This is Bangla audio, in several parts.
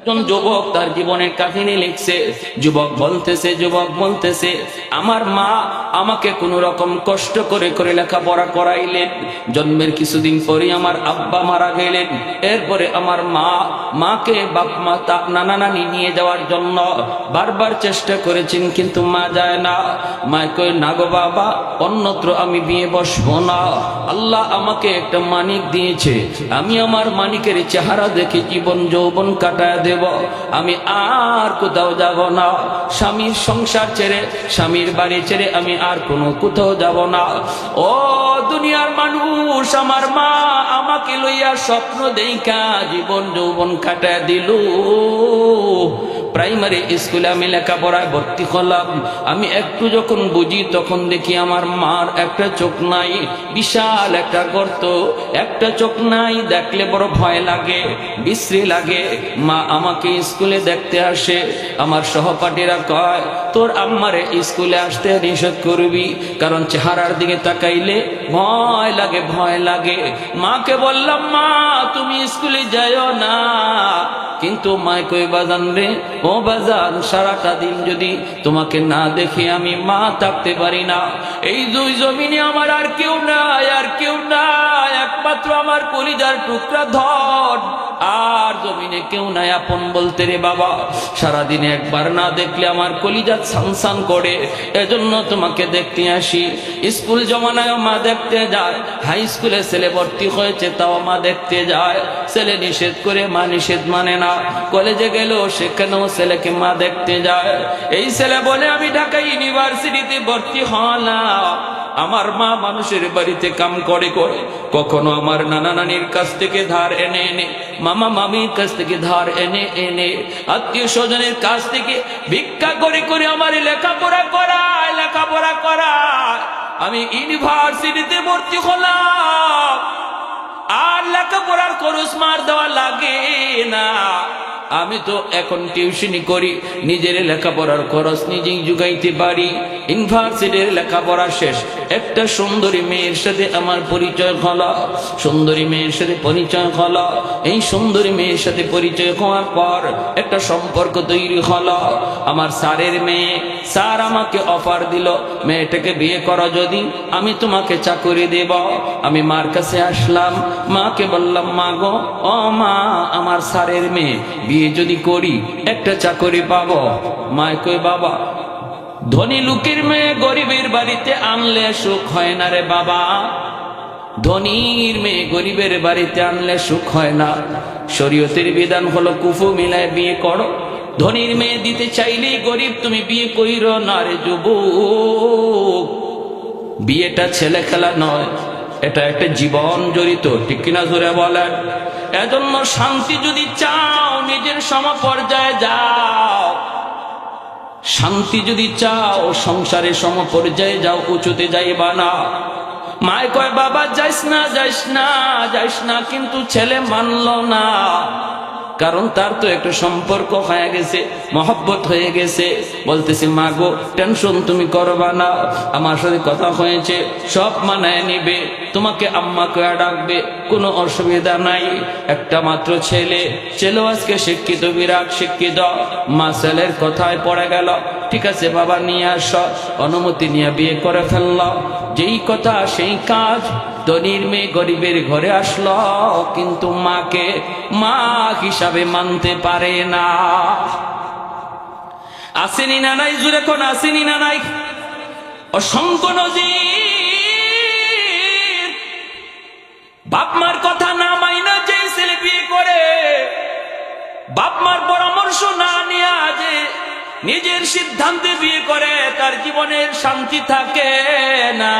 যুবক তার জীবনের কাহিনী লিখছে। যুবক বলতেছে আমার মা আমাকে কোন রকম কষ্ট করে করে লেখাপড়া করাইলেন। জন্মের কিছুদিন পরে আমার আব্বা মারা গেলেন। এরপরে আমার মাকে বাপ মা নানা নানি নিয়ে যাওয়ার জন্য বারবার চেষ্টা করেছেন, কিন্তু মা যায় না। মা কয় না গো বাবা, অন্যত্র আমি বিয়ে বসবো না। আল্লাহ আমাকে একটা মানিক দিয়েছে, আমি আমার মানিকের চেহারা দেখে জীবন যৌবন কাটায় দেব, আমি আর কোথাও যাব না। স্বামীর সংসার ছেড়ে, স্বামীর বাড়ি ছেড়ে আমি আর কোনো কোথাও যাব না। ও দুনিয়ার মানুষ, আমার মা আমাকে লইয়া স্বপ্ন দেখা জীবন যৌবন কাটায় দিল। প্রাইমারি স্কুলে আমি লেখাপড়ায় ভর্তি হলাম। আমি একটু যখন বুঝি তখন দেখি আমার মার একটা চোখ নাই, বিশাল একটা গর্ত, একটা চোখ নাই। দেখলে বড় ভয় লাগে, বিশ্রী লাগে। মা আমাকে স্কুলে দেখতে আসে। আমার সহপাঠীরা কয় তোর আম্মারে স্কুলে আসতে নিষেধ করবি, কারণ চেহারার দিকে তাকাইলে ভয় লাগে, ভয় লাগে। মাকে বললাম মা তুমি স্কুলে যাইও না, কিন্তু মা কই বাজান রে, ও বাজান সারাটা দিন যদি তোমাকে না দেখে আমি মা থাকতে পারি না। এই দুই জমিনে আমার আর কেউ নাই, আর কেউ নাই, একমাত্র আমার কলিজার টুকরা ধন, আর জমিনে কেউ নাই আপন বলতে রে বাবা। সারাদিনে একবার না দেখলে আমার কলিজা ছানছান করে, এজন্য তোমাকে দেখতে আসি। স্কুল জমানায় মা দেখতে যায়, হাই স্কুলে ছেলে ভর্তি হয়েছে তাও মা দেখতে যায়। ছেলে নিষেধ করে মা নিষেধ মানে না। কলেজে গেল সেখানেও ছেলেকে মা দেখতে যায়। এই ছেলে বলে আমি ঢাকা ইউনিভার্সিটিতে ভর্তি হলাম। আমার মা মানুষের বাড়িতে কাম করে করে, কখনো আমার নানা নানির কাছ থেকে ধার এনে এনে, মামা মামির কাছ থেকে ধার এনে এনে, আত্মীয় স্বজনের কাছ থেকে ভিক্ষা করে করে আমার লেখাপড়া করায়। আমি ইউনিভার্সিটিতে ভর্তি হলাম, আর লেখাপড়ার খরচ মার দেওয়া লাগে না। আমি তো এখন টিউশনি করি, নিজের লেখাপড়ার খরচ নিজেই জুগাইতে পারি। ইউনিভার্সিটির লেখাপড়া শেষ, একটা সুন্দরী মেয়ের সাথে আমার পরিচয় হলো। সুন্দরী মেয়ের সাথে পরিচয় হলো। এই সুন্দরী মেয়ের সাথে পরিচয় হওয়ার পর একটা সম্পর্ক তৈরি হলো। আমার স্যারের মেয়ে, স্যার আমাকে অফার দিল, মেয়েটাকে বিয়ে করো যদি আমি তোমাকে চাকরি দেব। আমি মার কাছে আসলাম, মাকে বললাম মা গো, ও মা আমার স্যারের মেয়ে, বিয়ে যদি করি একটা চাকরি পাবো। মা কই বাবা, ধনী লোকের মেয়ে গরিবের বাড়িতে আনলে সুখ হয় না রে বাবা, ধনীর মেয়ে গরিবের বাড়িতে আনলে সুখ হয় না। শরীয়তের বিধান হলো কুফু মিলায় বিয়ে করো। ধনীর মেয়ে দিতে চাইলেই গরিব তুমি বিয়ে কইরো না রে যুবক। বিয়েটা ছেলে খেলা নয়, এটা একটা জীবন জড়িত, ঠিক কিনা জোরে বলেন? এজন্য শান্তি যদি চাও নিজের সমপর্যায়ে যাও, শান্তি যদি চাও সংসারে সমপর্যায়ে যাও, উঁচুতে যাইবা না। মায় কয় বাবা যাইস না, কিন্তু ছেলে মানল না, কারণ তার তো একটা সম্পর্ক হয়ে গেছে, মহব্বত হয়ে গেছে। বলতেছে মা গো টেনশন তুমি করবা না, আমার সাথে কথা হয়েছে, সব মানায় নিবে, তোমাকে আম্মা কয়া ডাকবে, কোনো অসুবিধা নাই। একটা মাত্র ছেলেও আজকে শিক্ষিত, বিরাট শিক্ষিত। মা ছেলের কথায় পড়ে গেল, ঠিক আছে বাবা নিয়ে আস। অনুমতি নিয়ে বিয়ে করে ফেলল। যেই কথা সেই কাজ। ধনীর মেয়ে গরিবের ঘরে আসলো, কিন্তু মাকে মা হিসাবে মানতে পারে না। আসেনি না নাই জুড়ে কোন আসেনি না নাই? অসংখ্য নজির। বাপ মার কথা না মাইনা যে ছেলে বিয়ে করে, বাপ মার পরামর্শ না নিয়ে যে নিজের সিদ্ধান্তে বিয়ে করে, তার জীবনের শান্তি থাকে না,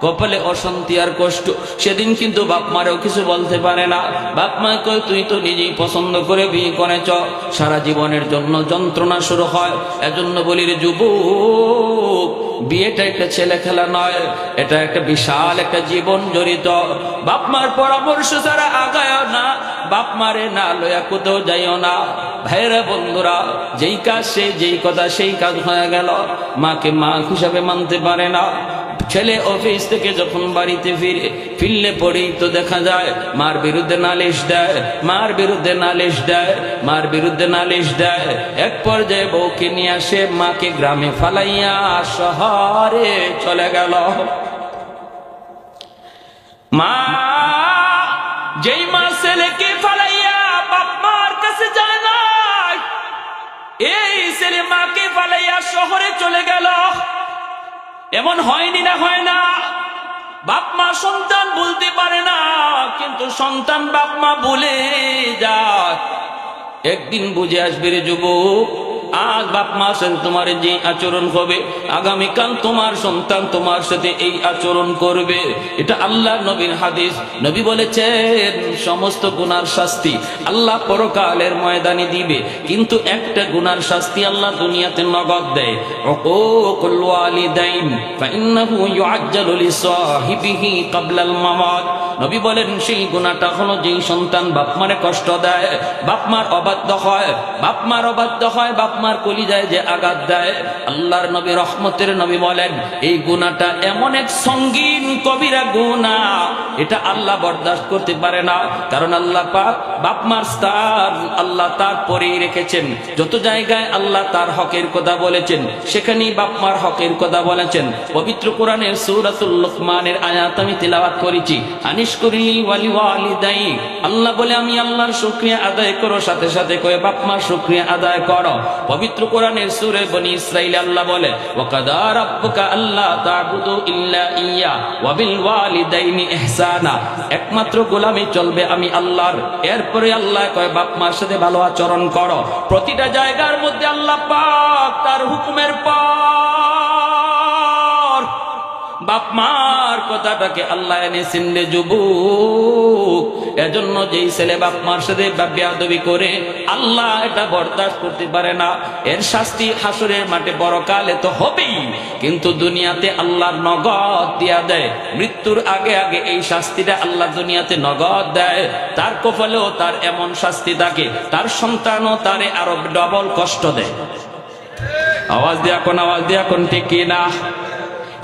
কপালে অশান্তি আর কষ্ট। সেদিন কিন্তু বাপ মারেও কিছু বলতে পারে না। বাপ মা কয় তুই তো নিজেই পছন্দ করে বিয়ে করেছ, সারা জীবনের জন্য যন্ত্রণা শুরু হয়। এজন্য বলি রে যুবক, বিয়েটা একটা ছেলে খেলা নয়, এটা একটা বিশাল একটা জীবন জড়িত। বাপ মার পরামর্শ ছাড়া আগায় না, বাপ মারে না লয়া কোথাও যাইও না। ভাইরা বন্ধুরা, যেই কাজ যেই কথা সেই কাজ হয়ে গেল, মাকে মা হিসাবে মানতে পারে না। ছেলে অফিস থেকে যখন বাড়িতে ফিরলে পরেই তো দেখা যায় মার বিরুদ্ধে নালিশ দেয়, মার বিরুদ্ধে নালিশ দেয়, মার বিরুদ্ধে নালিশ দেয়। এক পর্যায়ে বউকে নিয়ে আসে, মাকে গ্রামে ফালাইয়া শহরে চলে গেল। মা, যেই মা ছেলেকে ফালাইয়া বাপ মার কাছে যায় না, এই ছেলে মাকে ফালাইয়া শহরে চলে গেল। এমন হয়নি না? হয় না? বাপ মা সন্তান বলতে পারে না, কিন্তু সন্তান বাপ মা ভুলে যায়। একদিন বুঝে আসবে রে যুবক, আজ বাপ মার সাথে তোমার যে আচরণ হবে, আগামীকাল তোমার সন্তান তোমার সাথে এই আচরণ করবে। এটা আল্লাহ নবীর হাদিস। নবী বলেছেন সমস্ত গুনার শাস্তি আল্লাহ পরকালের ময়দানে দিবে, কিন্তু একটা গুনার শাস্তি আল্লাহ দুনিয়াতে নগদ দেয়। উকুকুল ওয়ালিদাইন ফাইন্নাহু ইউআজ্জালু লিসাহিবিহি ক্বাবলাল মামাত। নবী বলেন সেই গুনাহটা হলো যেই সন্তান বাপ মারে কষ্ট দেয়, বাপ মার অবাধ্য হয়, বাপ মার অবাধ্য হয়, বাপ মার কলিজায় যে আঘাত দেয়। আল্লাহর নবী রহমতের নবী বলেন এই গুনাহটা এমন এক সঙ্গীন কবিরা গুনাহ, এটা আল্লাহ বরদাস্ত করতে পারে না। কারণ আল্লাহ পাক বাপ মার স্থান আল্লাহ তার পরেই রেখেছেন। যত জায়গায় আল্লাহ তার হকের কথা বলেছেন সেখানেই বাপ মার হকের কথা বলেছেন। পবিত্র কোরআনের সূরাতুল লুকমানের আয়াত আমি তিলাওয়াত করেছি, আনিশকুরলি ওয়ালি ওয়ালিদাই। আল্লাহ বলে আমি আল্লাহর শুকরিয়া আদায় করো, সাথে সাথে কয়ে বাপ মার শুকরিয়া আদায় করো। পবিত্র কোরআনের সূরা বনী ইসরাঈল আল্লাহ বলে ওয়াকাদা রাব্বুকা আল্লা তা'বুদু ইল্লা ইয়্যা ওয়া বিল ওয়ালিদাইনি ইহসানা। একমাত্র গোলামি চলবে আমি আল্লাহর। এরপরে আল্লাহ কয় বাপ মার সাথে ভালো আচরণ করো। প্রতিটা জায়গার মধ্যে আল্লাহ পাক তার হুকুমের পর বাপ মার কথাটাকে আল্লাহ এনেছেন রে যুবক। এজন্য যেই ছেলে বাপ মার সাথে বেয়াদবি করে আল্লাহ এটা বরদাস্ত করতে পারে না। এর শাস্তি হাসরের মাঠে পরকালে তো হবেই, কিন্তু দুনিয়াতে আল্লাহ নগদ দিয়া দেয়। মৃত্যুর আগে আগে এই শাস্তিটা আল্লাহ দুনিয়াতে নগদ দেয়। তার কপালেও তার এমন শাস্তি থাকে, তার সন্তানও তারে আরো ডবল কষ্ট দেয়। আওয়াজ দিয়া কোন, আওয়াজ দিয়া কোন, ঠিক কি না?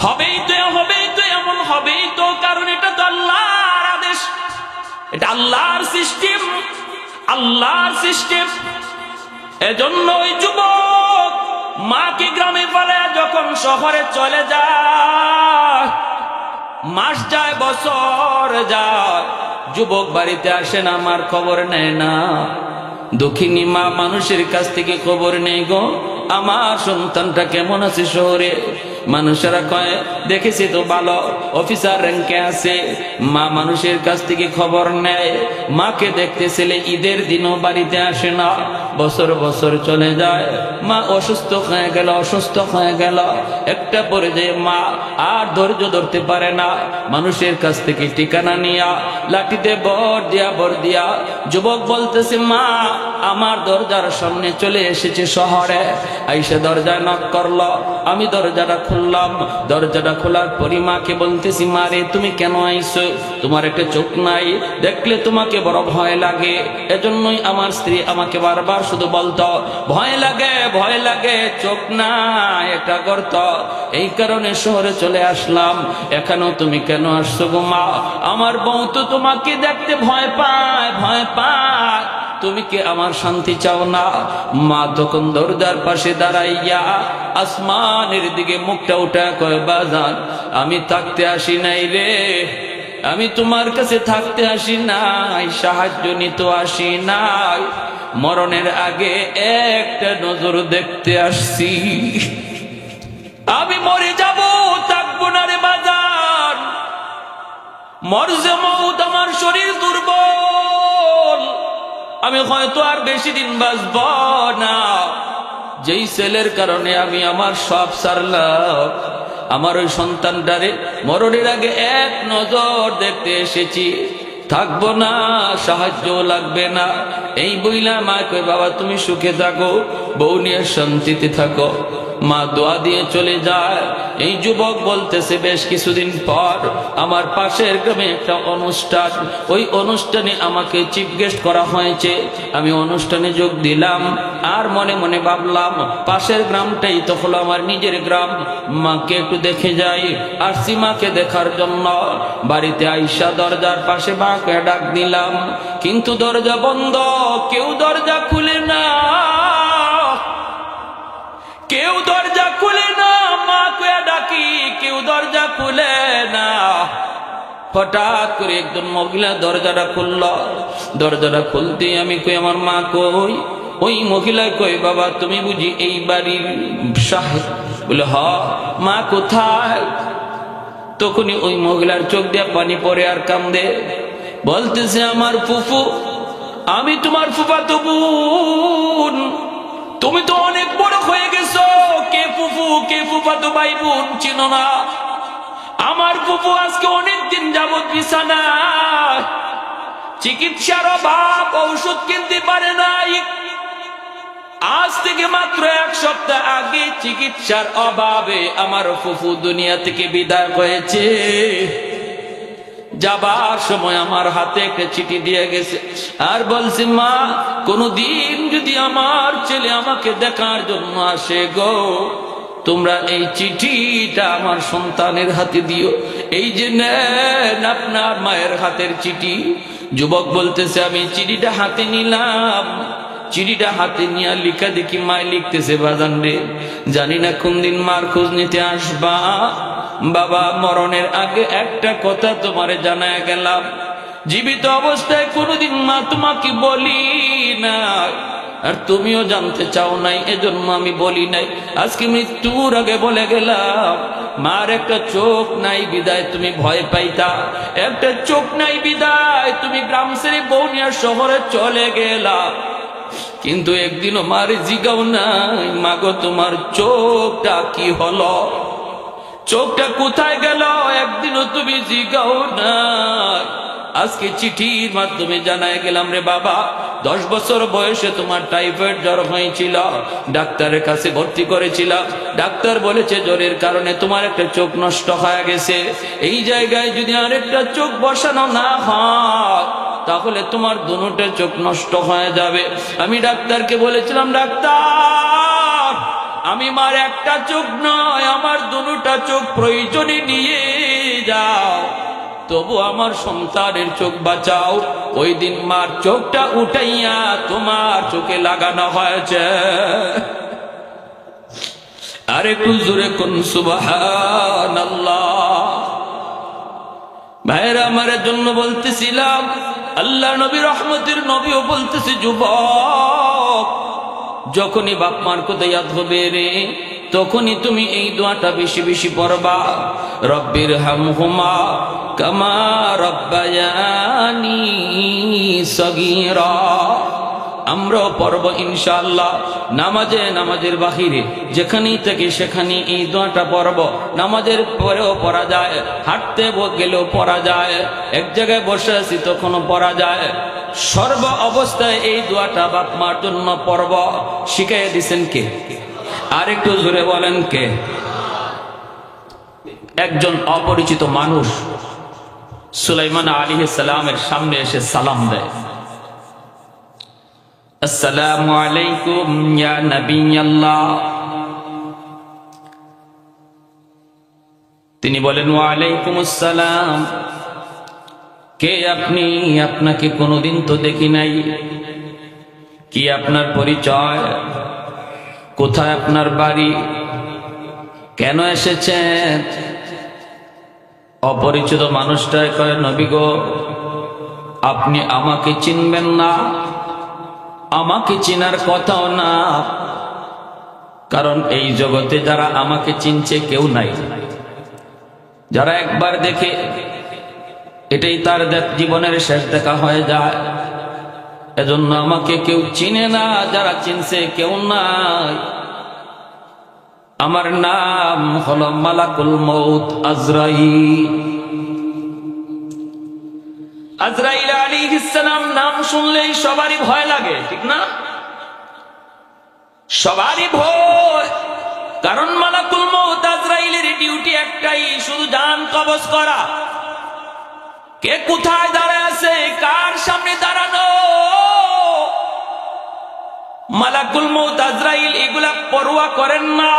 হবেই তো, হবেই তো, এমন হবেই তো, কারণ এটা তো আল্লাহর আদেশ, এটা আল্লাহর সিস্টেম, আল্লাহর সিস্টেম। এজন্য ওই যুবক মাকে গ্রামে ফেলায়া যখন শহরে চলে যায়, মাস যায়, বছর যায়, যুবক বাড়িতে আসে না, মার খবর নেয় না। দুঃখিনী মা মানুষের কাছ থেকে খবর নেই গো, আমার সন্তানটা কেমন আছে শহরে। মানুষেরা কয় দেখেছি তো ভালো অফিসার র্যাঙ্কে আছে। মা মানুষের কাছ থেকে খবর নেয়, মাকে দেখতে ছেলে ঈদের দিনও বাড়িতে আসে না, বছর বছর চলে যায়। মা অসুস্থ হয়ে গেল, অসুস্থ হয়ে গেল। একটা পর্যায়ে মা আর ধৈর্য ধরতে পারে না, মানুষের কাছ থেকে ঠিকানা নিয়া লাঠিতে বর দিয়া যুবক বলতেছে মা আমার দরজার সামনে চলে এসেছে শহরে। আইসা দরজায় নক করলো, আমি দরজাটা খুললাম। দরজাটা খোলার পরই মাকে বলতেছি মা রে তুমি কেন আইছো? তোমার একটা চোখ নাই, দেখলে তোমাকে বড় ভয় লাগে। এজন্যই আমার স্ত্রী আমাকে বারবার শুধু বলতো ভয় লাগে, ভয় লাগে, চোখ নাই, একটা গর্ত। এই কারণে শহরে চলে আসলাম। এখানেও তুমি কেন আসছো গো মা? আমার বউ তো তোমাকে দেখতে ভয় পায়, ভয় পায়। তুমি কি আমার শান্তি চাও না? মা তখন দরজার পাশে দাঁড়াইয়া আসমানের দিকে মুখটা উঠা কয় বাজান আমি থাকতে আসি নাই রে, আমি তোমার কাছে থাকতে আসি নাই, সাহায্য নিতে আসি নাই, মরণের আগে একটা নজর দেখতে আসছি। আমি মরে যাব, থাকবো না রে বাজান, মরজে মউত, আমার শরীর দুর্বল, আমি হয়তো আর বেশি দিন বাঁচব না। যেই ছেলের কারণে আমি আমার সব সারলাম, আমার ওই সন্তানটারে মরণের আগে এক নজর দেখতে এসেছি। থাকবো না, সাহায্য লাগবে না। এই বইলা মা কই বাবা তুমি সুখে থাকো, বউ নিয়ে শান্তিতে থাকো। মা দোয়া দিয়ে চলে যায়। এই যুবক বলতেছে বেশ কিছুদিন পর আমার পাশের গ্রামে একটা অনুষ্ঠান, ওই অনুষ্ঠানে আমাকে চিফ গেস্ট করা হয়েছে। আমি অনুষ্ঠানে যোগ দিলাম আর মনে মনে ভাবলাম পাশের গ্রামটাই তো হলো আমার নিজের গ্রাম, মাকে একটু দেখে যাই। আসছি মাকে দেখার জন্য। বাড়িতে আইসা দরজার পাশে মাকে ডাক দিলাম, কিন্তু দরজা বন্ধ, কেউ দরজা খুলে না, কেউ দরজা খুলে না। মাকে ডাকি, কেউ দরজা খুলে না। হঠাৎ করে একজন মহিলা দরজাটা খুলল। দরজাটা খুলতে আমি কই আমার মা কই? ওই মহিলা কই বাবা তুমি বুঝি এই বাড়ির সাহেব? বলে হ। মা কোথায়? তখনই ওই মহিলার চোখ দিয়ে পানি পড়ে আর কান্দে, বলতেছে আমার ফুফু, আমি তোমার ফুফাতো বোন, তুমি তো অনেক বড় হয়ে গেছো, কে ফুফু কে ফুফাতো ভাই বোন চিনো না? আমার ফুফু আজকে অনেকদিন যাবৎ বিছানা, চিকিৎসার অভাব, ঔষধ কিনতে পারে নাই। আজ থেকে মাত্র 1 সপ্তাহ আগে চিকিৎসার অভাবে আমার ফুফু দুনিয়া থেকে বিদায় হয়েছে। যাবার সময় আমার হাতে একটা চিঠি দিয়ে গেছে আর বলছে মা কোনদিন যদি আমার ছেলে আমাকে দেখার জন্য আসে গো, তোমরা এই চিঠিটা আমার সন্তানের হাতে দিও। এই যে নেন আপনার মায়ের হাতের চিঠি। যুবক বলতেছে আমি চিঠিটা হাতে নিলাম, চিঠিটা হাতে নিয়ে লিখা দেখি মায় লিখতেছে বাজান রে, জানি না কোন দিন মার খোঁজ নিতে আসবা, বাবা মরণের আগে একটা কথা তোমারে জানায় গেলাম, জীবিত অবস্থায় কোনোদিন মা তোমাকে বলি না, আর তুমিও জানতে চাও নাই, এজন্য আমি বলি নাই। আজকে মৃত্যুর আগে বলে গেলাম, মার একটা চোখ নাই বিদায় তুমি ভয় পাইতা, একটা চোখ নাই বিদায় তুমি গ্রাম ছেড়ে বৌনিয়া শহরে চলে গেলা, কিন্তু একদিনও মার জিগাও নাই মাগো তোমার চোখটা কি হলো, চোখটা কোথায় গেল, একদিনও তুমি জিগাও না। আজকে চিঠির মাধ্যমে জানায় গেলাম রে বাবা, 10 বছর বয়সে তোমার টাইফয়েড জ্বর হয়েছিল, ডাক্তারের কাছে ভর্তি করেছিল, ডাক্তার বলেছে জ্বরের কারণে তোমার একটা চোখ নষ্ট হয়ে গেছে, এই জায়গায় যদি আরেকটা চোখ বসানো না হয় তাহলে তোমার দুটো চোখ নষ্ট হয়ে যাবে। আমি ডাক্তারকে বলেছিলাম ডাক্তার আমি মার একটা চোখ নয় আমার দুটো চোখ প্রয়োজনে নিয়ে যাও, তবু আমার সন্তানের চোখ বাঁচাও। ওই দিন মার চোখটা উঠাইয়া তোমার চোখে লাগানো হয়েছে। আরে একটু জোরে কোন সুবহানাল্লাহ। ভাইরা আমার জন্য বলতেছিলাম, আল্লাহ নবী রহমতের নবীও বলতেছে যুবক যখনই বাপ মার কথা ইয়াদ হবে রে তখনই তুমি এই দোয়াটা বেশি বেশি পড়বা, রব্বির হামহুমা কামা রব্বায়ানি সগীরা। আমরাও পড়ব ইনশাআল্লাহ, নামাজে নামাজের বাহিরে যেখানেই থেকে সেখানে এই দোয়াটা পড়ব, নামাজের পরেও পড়া যায়, হাঁটতে গেলেও পড়া যায়, এক জায়গায় বসে আছি তখনও পড়া যায়, সর্ব অবস্থায় এই দোয়াটা বাপ মার জন্য পড়ব। শিখাইয়া দিছেন কে? আর একটু জোরে বলেন কে? একজন অপরিচিত মানুষ সুলাইমান আলাইহিস সালামের সামনে এসে সালাম দেয়, আসসালামু আলাইকুম ইয়া নবিয়াল্লাহ। তিনি বলেন ওয়া আলাইকুম আসসালাম। কে আপনি? আপনাকে কোনোদিন তো দেখি নাই, কি আপনার পরিচয়, কোথায় আপনার বাড়ি, কেন এসেছেন? অপরিচিত মানুষটা কয় নবী গো আপনি আমাকে চিনবেন না, আমাকে চিনার কথাও না, কারণ এই জগতে যারা আমাকে চিনছে কেউ নাই, যারা একবার দেখে এটাই তার জীবনের শেষ দেখা হয়ে যায়, এজন্য আমাকে কেউ চিনে না, যারা চিনছে কেউ নাই। আমার নাম হলো মালাকুল মউত আজরাইল। আজরাইল শুনলেই সবারই ভয় লাগে, ঠিক না? সবারই ভয়, কারণ মালাকুল মউত আজরাইলের ডিউটি একটাই, শুধু জান কবজ করা। কে কোথায় দাঁড়ায় আছে, কার সামনে দাঁড়ানো, মালাকুল মউত আজরাইল এগুলা পরোয়া করেন না।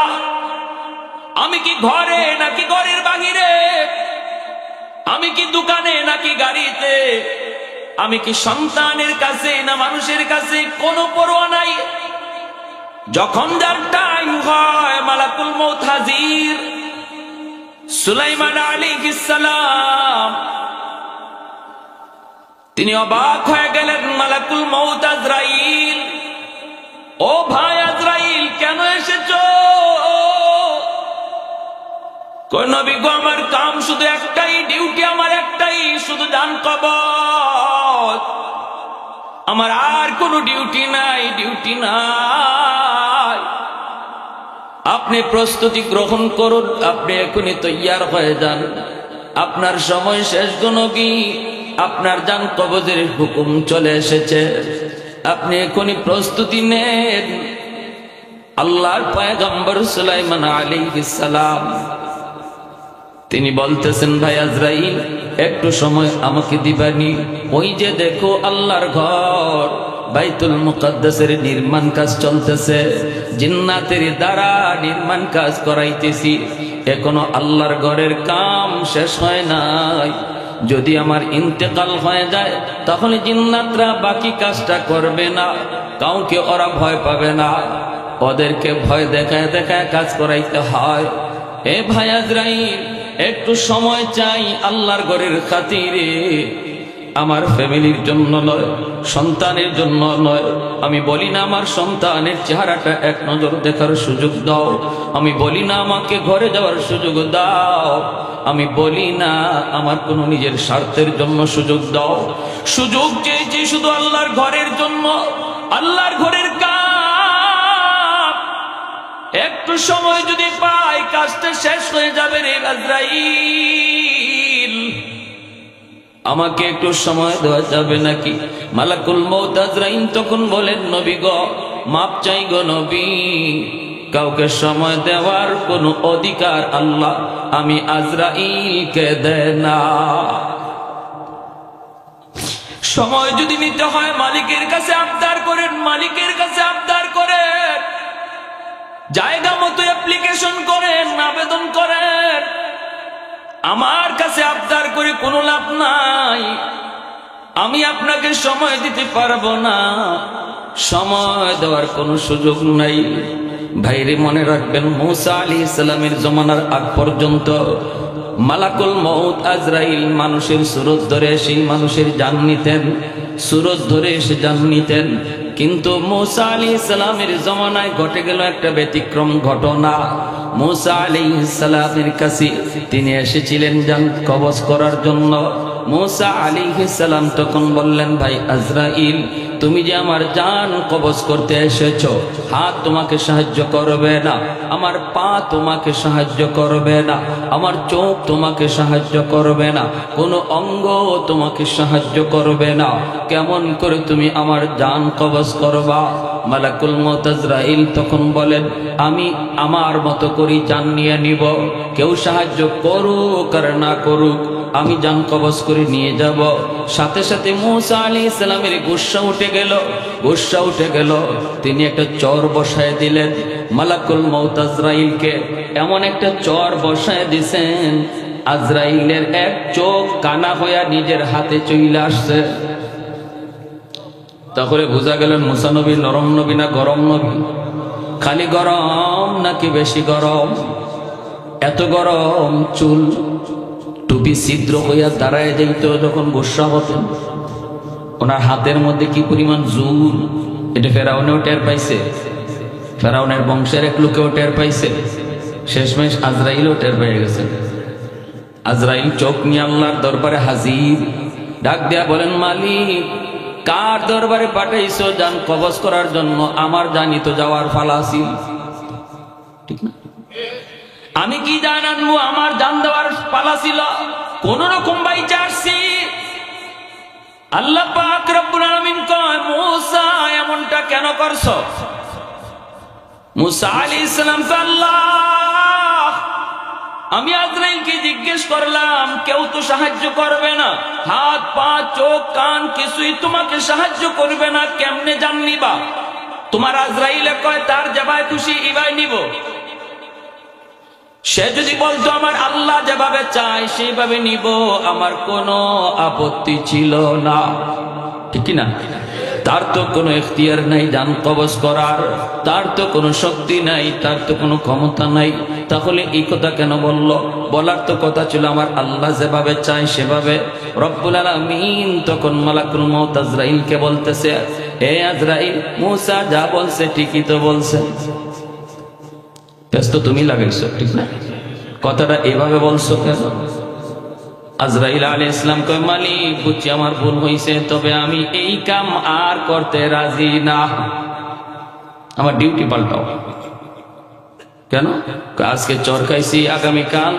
আমি কি ঘরে নাকি ঘরের বাহিরে, আমি কি দোকানে নাকি গাড়িতে, আমি কি সন্তানের কাছে না মানুষের কাছে, কোনো পরোয়া নাই। যখন যার টাইম হয় মালাকুল মউত হাজির। সুলাইমান আলাইহিস সালাম তিনি অবাক হয়ে গেলেন, মালাকুল মউত আজরাইল, ও ভাই আজরাইল কেন এসেছো? কই নবী গো, আমার কাম শুধু একটাই, ডিউটি আমার একটাই, শুধু জান কবজ, আমার আর কোনো ডিউটি নাই, ডিউটি নাই। আপনি প্রস্তুতি গ্রহণ করুন, আপনি এখনই তৈয়ার হয়ে যান, আপনার সময় শেষ গো নবী, আপনার জান কবজের হুকুম চলে এসেছে, আপনি এখনই প্রস্তুতি নেন। আল্লাহর পয়গম্বর সুলাইমান আলাইহিস সালাম তিনি বলতেছেন, ভাই আজরাইল একটু সময় আমাকে দিবানি, ওই যে দেখো আল্লাহর ঘর বাইতুল মুকাদ্দাসের নির্মাণ কাজ চলতেছে, জিন্নাতের দ্বারা নির্মাণ কাজ করাইতেছি, এখনো আল্লাহর ঘরের কাম শেষ হয় নাই। যদি আমার ইন্তেকাল হয়ে যায় তাহলে জিন্নাতরা বাকি কাজটা করবে না, কাউকে ওরা ভয় পাবে না, ওদেরকে ভয় দেখায় দেখায় কাজ করাইতে হয়। এ ভাই আজরাইল একটু সময় চাই আল্লাহর ঘরের খাতিরে, আমার ফ্যামিলির জন্য নয়, সন্তানের জন্য নয়। আমি বলি না আমার সন্তানের চেহারাটা এক নজর দেখার সুযোগ দাও, আমি বলি না আমাকে ঘরে যাওয়ার সুযোগ দাও, আমি বলি না আমার কোনো নিজের স্বার্থের জন্য সুযোগ দাও। সুযোগ চেয়েছি শুধু আল্লাহর ঘরের জন্য, আল্লাহর ঘরের কাজ একটু সময় যদি পাই কাজটা শেষ হয়ে যাবে রে আজরাইল, আমাকে একটু সময় দেওয়া যাবে নাকি? মালাকুল মউত আজরাইল তখন বলেন, নবী গো মাপ চাই গো নবী, কাউকে সময় দেওয়ার কোনো অধিকার আল্লাহ আমি আজরাইলকে দেয় না। সময় যদি নিতে হয় মালিকের কাছে আবদার করেন, মালিকের কাছে আবদার করেন, জায়গা মতো অ্যাপ্লিকেশন করেন, আবেদন করেন। আমার কাছে আবদার করে কোনো লাভ নাই, আমি আপনাকে সময় দিতে পারবো না, সময় দেওয়ার কোনো সুযোগ নাই। ভাইরে মনে রাখবেন, মূসা আলাইহিস সালামের জমানার আগ পর্যন্ত মালাকুল মউত আজরাইল মানুষের সুরত ধরে সেই মানুষের জান নিতেন, সুরত ধরে এসে জান নিতেন। কিন্তু মূসা আলাইহিস সালামের জমানায় ঘটে গেল একটা ব্যতিক্রম ঘটনা। মূসা আলাইহিস সালামের কাছে তিনি এসেছিলেন জান কবজ করার জন্য। মূসা আলাইহিস সালাম তখন বললেন, ভাই আজরাইল তুমি যে আমার জান কবজ করতে এসেছো, হাত তোমাকে সাহায্য করবে না, আমার পা তোমাকে সাহায্য করবে না, আমার চোখ তোমাকে সাহায্য করবে না, কোনো অঙ্গ তোমাকে সাহায্য করবে না, কেমন করে তুমি আমার জান কবজ করবা? মালাকুল মউত আজরাইল তখন বলেন, আমি আমার মতো করে জান নিয়ে নিব, কেউ সাহায্য করুক আর না করুক আমি জান কবজ করে নিয়ে যাব। সাথে সাথে মূসা আলাইহিস সালামের গুসা উঠে গেল, গুসা উঠে গেল। তিনি একটা চর বসায় দিলেন মালাকুল মউত আজরাইলকে, এমন একটা চর বসায় দিছেন আজরাইলের এক চোখ কানা হইয়া নিজের হাতে চলে আসছে। তাহলে বোঝা গেল মূসা নবী নরম নবী না গরম নবী? খালি গরম নাকি বেশি গরম? এত গরম চুল টুপি ছিদ্র হইয়া দাঁড়ায় যাইত যখন গোসা হতেন। ওনার হাতের মধ্যে কি পরিমাণ জোর, এটা ফেরাউনেও টের পাইছে, ফেরাউনের বংশের এক লোকেও টের পাইছে, শেষমেশ আজরাইলও টের পেয়ে গেছে। আজরাইল চোখ নিয়ে আল্লাহর দরবারে হাজির, ডাক দেয়া বলেন, মালিক কার দরবারে পাঠাইছো জান কবজ করার জন্য? আমার জানি তো যাওয়ার ফালা ছিল, ঠিক না? আমি কি জান আনবো, আমার জান দেওয়ার পালা ছিল, কোন রকম বাইচে আসছি। আল্লাহ পাক রব্বুল আলামিন কয়, মূসা এমনটা কেন করছো? মূসা আলাইহিস সালাম কয়, আল্লাহ, আমি আজরাইলকে জিজ্ঞেস করলাম, কেউ তো সাহায্য করবে না, হাত পা চোখ কান কিছুই তোমাকে সাহায্য করবে না, কেমনে জান নিবা? তোমার আজরাইলে কয় তার যেভাবে খুশি ইবাই নিব। সে যদি বলতো আমার আল্লাহ যেভাবে চায় সেইভাবে নিব, আমার কোনো আপত্তি ছিল না, ঠিক না? তার তো কোনো এখতিয়ার নাই জান কবজ করার, তার তো কোনো শক্তি নাই, তার তো কোনো ক্ষমতা নাই। তাহলে এই কথা কেন বলল? বলার তো কথা ছিল আমার আল্লাহ যেভাবে চায় সেভাবে। রব্বুল আলামিন তখন মালাকুল মউত আজরাইলকে বলতেছে, হে আজরাইল, মূসা যা বলছে ঠিকই তো বলছে। ব্যস্ত তুমি লাগাইছো, ঠিক না? কথাটা এভাবে বলছো কেন? আজরাইল আলাইহিস সালাম কয়, মালিক, বুঝছি আমার ভুল হয়েছে, তবে আমি এই কাম আর করতে রাজি না, আমার ডিউটি পাল্টাও। কেন? আজকে চর খাইছি, আগামীকাল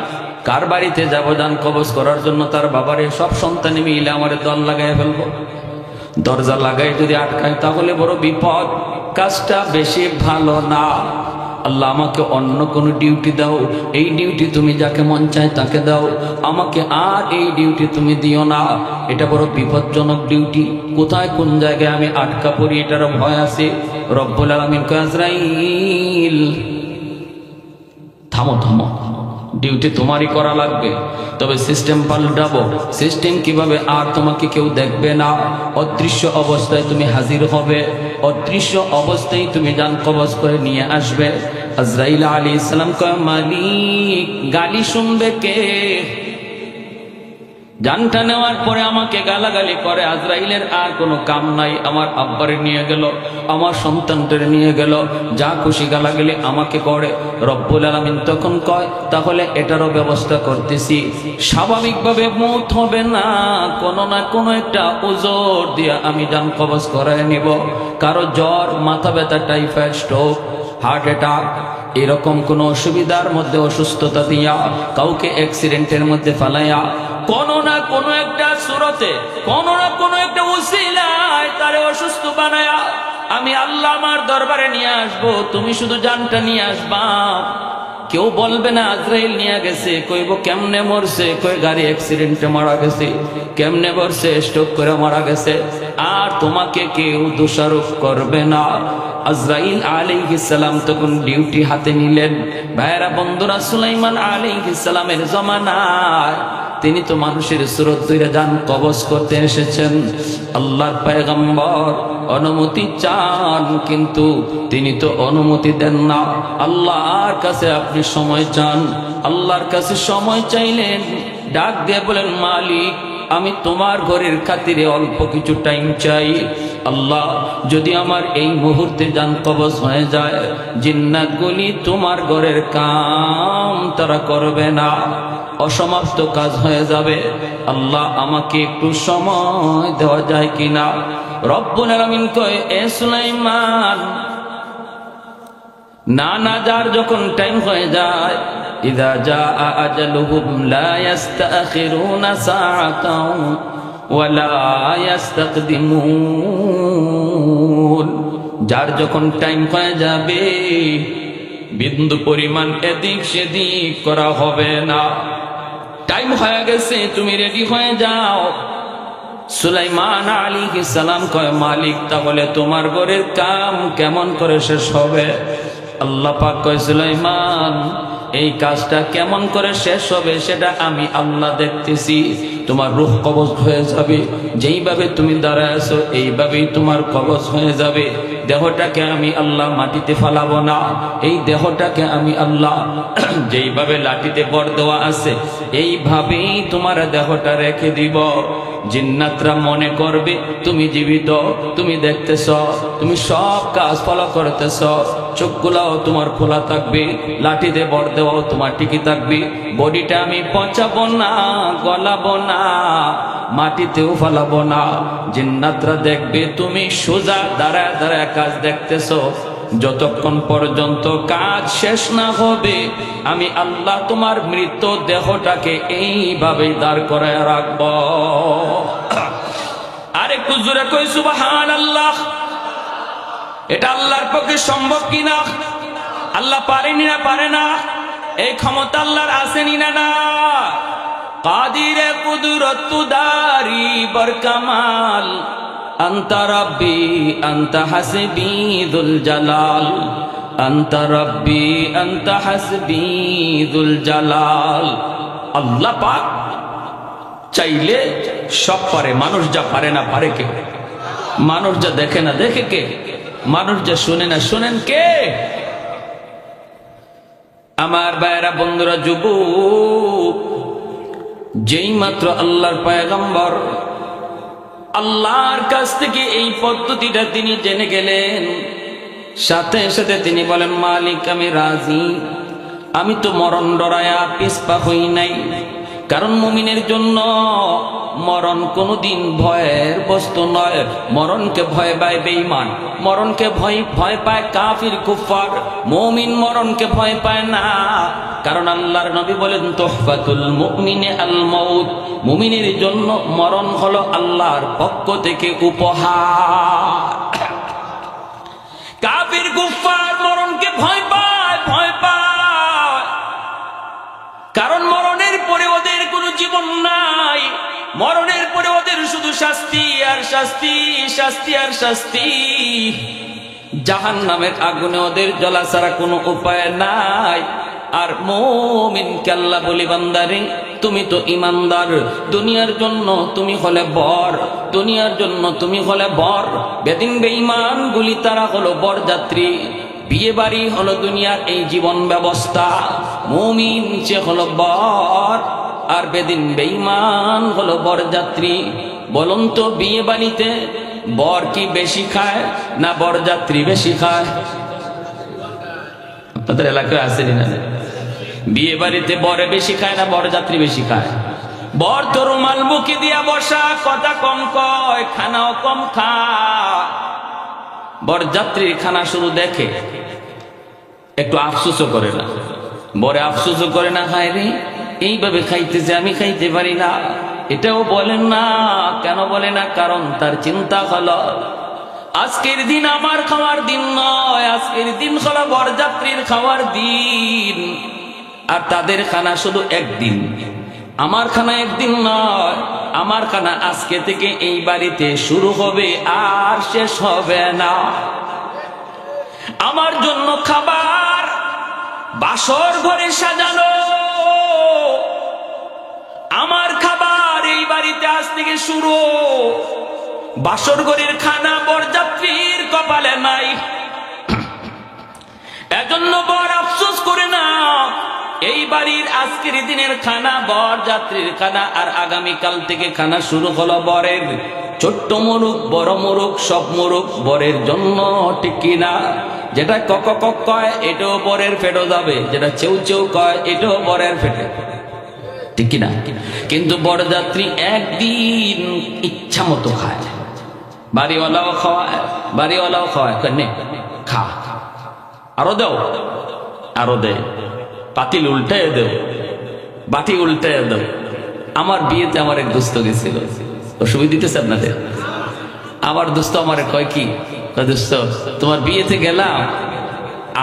কার বাড়িতে যাবো জান কবজ করার জন্য, তার বাবারে সব সন্তানে মিলে আমার দল লাগাই ফেলবো। দরজা লাগাই যদি আটকায় তাহলে বড় বিপদ, কাজটা বেশি ভালো না। আল্লাহ, আমাকে অন্য কোনো ডিউটি দাও, এই ডিউটি তুমি যাকে মন চায় তাকে দাও, আমাকে আর এই ডিউটি তুমি দিও না। এটা বড় বিপজ্জনক ডিউটি, কোথায় কোন জায়গায় আমি আটকা পড়ি এটারও ভয় আছে। রব্বুল আলামিন কয়, আজরাইল থামো থামো, ডিউটি তোমারই করা লাগবে, তবে সিস্টেম পাল্টাবো। সিস্টেম কিভাবে? আর তোমাকে কেউ দেখবে না, অদৃশ্য অবস্থায় তুমি হাজির হবে, অদৃশ্য অবস্থায় তুমি জান কবজ করে নিয়ে আসবে। আজরাইল আলাইহিস সালাম কয়, মালিক, গালি শুনবে কে? জানটা নেওয়ার পরে আমাকে গালাগালি করে, আজরাইলের আর কোনো কাম নাই। আমার আব্বারে নিয়ে গেল, আমার সন্তানদের নিয়ে গেল, যা খুশি গালাগালি আমাকে করে। রব্বুল আলামিন তখন কয়, তাহলে এটারও ব্যবস্থা করতেছি। স্বাভাবিকভাবে মউত হবে না, কোনো না কোনো একটা ওজর দিয়ে আমি জান কবজ করায় নিব। কারো জ্বর, মাথা ব্যথা, টাইফয়েড, স্ট্রোক, হার্ট অ্যাটাক, এরকম কোন অসুবিধার মধ্যে অসুস্থতা দিয়া, কাউকে অ্যাক্সিডেন্টের মধ্যে ফালাইয়া, কোন না কোন একটা সুরতে, কোন না কোন একটা উসিলায় তারে অসুস্থ বানায়া আমি আল্লাহ আমার দরবারে নিয়ে আসবো। তুমি শুধু জানটা নিয়ে আসবা। কেউ বলবে না আজরাইল নিয়ে গেছে, কইব কেমনে মরছে, কই গাড়ি অ্যাক্সিডেন্টে মারা গেছে, কেমনে মরছে, স্ট্রোক করে মারা গেছে। আর তোমাকে কেউ দোষারোপ করবে না। আজরাইল আলাইহিস সালাম তখন ডিউটি হাতে নিলেন। ভাইরা বন্ধুরা, সুলাইমান আলাইহিস সালামের জমানায় তিনি তো মানুষের সুরত ধরে জান কবজ করতে এসেছেন। আল্লাহর পয়গম্বর অনুমতি চান, কিন্তু তিনি তো অনুমতি দেন না। আল্লাহর কাছে আপনি সময় চান, আল্লাহর কাছে সময় চাইলেন, ডাক দিয়ে বলেন, মালিক, আমি তোমার ঘরের খাতিরে অল্প কিছু টাইম চাই। আল্লাহ, যদি আমার এই মুহূর্তে জান কবজ হয়ে যায়, জিন্নাতগুলি তোমার ঘরের কাম তারা করবে না, অসমাপ্ত কাজ হয়ে যাবে। আল্লাহ, আমাকে একটু সময় দেওয়া যায় কিনা? রব্বুল আলামিন কয়, এ সুলাইমান, না না, যার যখন টাইম হয়ে যায়, ইযা জাআ আজালুহুম লা ইস্তাখিরুনা সাআতাও ওয়া লা ইস্তাকদিমুন। যার যখন টাইম হয়ে যাবে, বিন্দু পরিমাণ এদিক সেদিক করা হবে না। টাইম হয়ে গেছে, তুমি রেডি হয়ে যাও। সুলাইমান আলাইহিস সালাম কয়, মালিক, তাহলে তোমার ঘরের কাম কেমন করে শেষ হবে? আল্লাহ পাক কয়, সুলাইমান, এই কাজটা কেমন করে শেষ হবে সেটা আমি আল্লাহ দেখতেছি। তোমার রূহ কবজ হয়ে যাবে, যেইভাবে তুমি দাঁড়ায় আছো এইভাবেই তোমার কবজ হয়ে যাবে। দেহটাকে আমি আল্লাহ মাটিতে ফালাবো না, এই দেহটাকে আমি আল্লাহ যেইভাবে লাঠিতে বর দেওয়া আছে এইভাবেই তোমার দেহটা রেখে দিব। জিন্নাতরা মনে করবে তুমি জীবিত, তুমি দেখতেছ, তুমি সব কাজ ফলো করতেছ, চোখগুলাও তোমার খোলা থাকবে, লাঠিতে বর দেওয়াও তোমার ঠিকই থাকবে। বডিটা আমি পচাবো না, গলাবো না, মাটিতেও ফালাবো না। জিন্নাতরা দেখবে তুমি সোজা দাঁড়ায় দাঁড়ায় কাজ দেখতেছ, যতক্ষণ পর্যন্ত কাজ শেষ না হবে আমি আল্লাহ তোমার মৃত দেহটাকে এইভাবে দাঁড় করায় রাখবো। আর একটু জোরে কই সুবহানাল্লাহ। এটা আল্লাহর পক্ষে সম্ভব কিনা? আল্লাহ পারেনি না পারে না? এই ক্ষমতা আল্লাহর আসেনি না না? কাদিরে কুদরত দারি বরকামাল আনতা রাব্বি আনতা হাসবি যুল জালাল আনতা রাব্বি আনতা হাসবি যুল জালাল। আল্লাহ পাক চাইলে সব পারে। মানুষ যা পারে না পারে কে? মানুষ যা দেখে না দেখে কে? মানুষ যা শুনে না শোনেন কে? আমার ভাইরা বন্ধুরা, যুবক, যেই মাত্র আল্লাহর পয়গম্বর আল্লাহর কাছ থেকে এই পদ্ধতিটা তিনি জেনে গেলেন, সাথে সাথে তিনি বলেন, মালিক আমি রাজি, আমি তো মরণ ডরায়া পিছপা হই নাই। কারণ মুমিনের জন্য মরণ কোনদিন ভয়ের বস্তু নয়। মরণকে ভয় পায় বেঈমান, মরণকে ভয় পায় কাফির কুফার। মুমিন মরণকে ভয় পায় না। কারণ আল্লাহর নবী বলেন, তুহফাতুল মুমিনে আল মাউত, মুমিনের জন্য মরণ হলো আল্লাহর পক্ষ থেকে উপহার। কাফির কুফার মরণকে ভয় পায়, ভয় পায়। কারণ মরণের পরে ওদের কোনো জীবন নাই। মরণের পরে ওদের শুধু শাস্তি আর শাস্তি, শাস্তি আর শাস্তি। জাহান্নামের আগুনে ওদের জ্বলা ছাড়া কোনো উপায় নাই। আর মুমিনকে আল্লাহ বলি, বান্দারে তুমি তো ইমানদার, দুনিয়ার জন্য তুমি হলে বর, দুনিয়ার জন্য তুমি হলে বর। বেদিন বেঈমান গুলি তারা হলো বরযাত্রী। বিয়ে বাড়ি হলো দুনিয়ার এই জীবন ব্যবস্থা। মুমিন সে হলো বর, আর বেদিন বেঈমান হলো বরযাত্রী। বলুন তো, বিয়ে বাড়িতে বর কি বেশি খায় না বরযাত্রী বেশি খায়? আপনাদের এলাকায় আছে না? বিয়ে বাড়িতে বরে বেশি খায় না বরযাত্রী বেশি খায়? বর তো রুমাল মুখে দিয়া বসা, কথা কম কয়, খানাও কম খায়। বরযাত্রীর খানা শুধু দেখে, একটু আফসোসও করে না। বরে আফসোসও করে না, হায় রে এইভাবে খাইতেছে, আমি খাইতে পারি না, এটাও বলেন না। কেন বলে না? কারণ তার চিন্তা হলো, আজকের দিন আমার খাওয়ার দিন নয়, আজকের দিন হলো বরযাত্রীর খাওয়ার দিন। আর তাদের খানা শুধু একদিন, আমার খানা একদিন নয়। আমার খানা আজকে থেকে এই বাড়িতে শুরু হবে আর শেষ হবে না। আমার জন্য খাবার বাসর ঘরে সাজানো, আমার খাবার এই বাড়িতে আজ থেকে শুরু। বাসর ঘরের খানা বরযাত্রীর কপালে নাই। এজন্য বর আফসোস করে না, এই বাড়ির আজকের দিনের খানা বরযাত্রীর খানা, আর আগামীকাল থেকে খানা শুরু হলো বরের। ছোট্ট মোরগ বড় মোরগ সব মোরগ বরের জন্য, ঠিক কিনা? যেটা কক কক কয় এটাও বরের পেটে যাবে, যেটা চেউ চেউ কয় এটাও বরের পেটে, ঠিক কিনা? কিন্তু বরযাত্রী একদিন ইচ্ছা মতো খায়। বাড়িওয়ালাও খাওয়ায়, বাড়িওয়ালাও খাওয়ায়, নে খা, আরো দেও, আরো দে, পাতিল উল্টে দেও, বাটি উল্টে দেও। আমার বিয়েতে আমার এক দোস্ত গেছিল, অসুবিধা দিতেছে আপনাদের? আমার দোস্ত আমারে কয় কি, দোস্ত তোমার বিয়েতে গেলাম,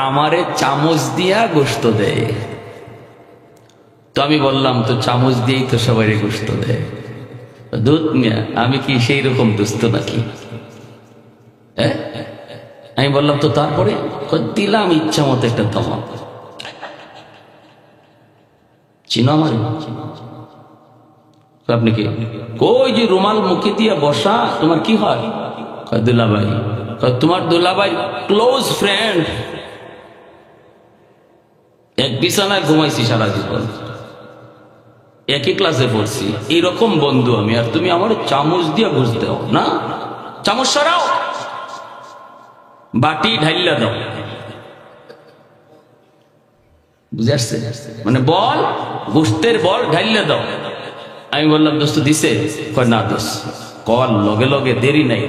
আমারে চামচ দিয়া গোশত দেয়। তো আমি বললাম, তো চামচ দিয়েই তো সবাই গোশত দেয়। দুধ মিয়া, আমি কি সেই রকম দোস্ত নাকি? আমি বললাম, তো তারপরে দিলাম ইচ্ছা মতো একটা ধমক। চিনো আমার? আপনি কি কই যে রুমাল মুখে দিয়া বসা, তোমার কি হয়? দুলাভাই। তোমার দুলাভাই ক্লোজ ফ্রেন্ড, এক বিছানায় ঘুমাইছি সারা জীবন, একই ক্লাসে পড়ছি, এইরকম বন্ধু আমি, আর তুমি আমার চামচ দিয়ে ঘুষ দাও না? চামচ সরাও, বাটি ঢাইলা দাও। বুঝে আসছে? মানে বল, গোস্তের বল ঢাইলা দাও। আমি বললাম, দোস্ত দিছে? কয় না দোস্ত, কল লগে লগে দেরি নাই,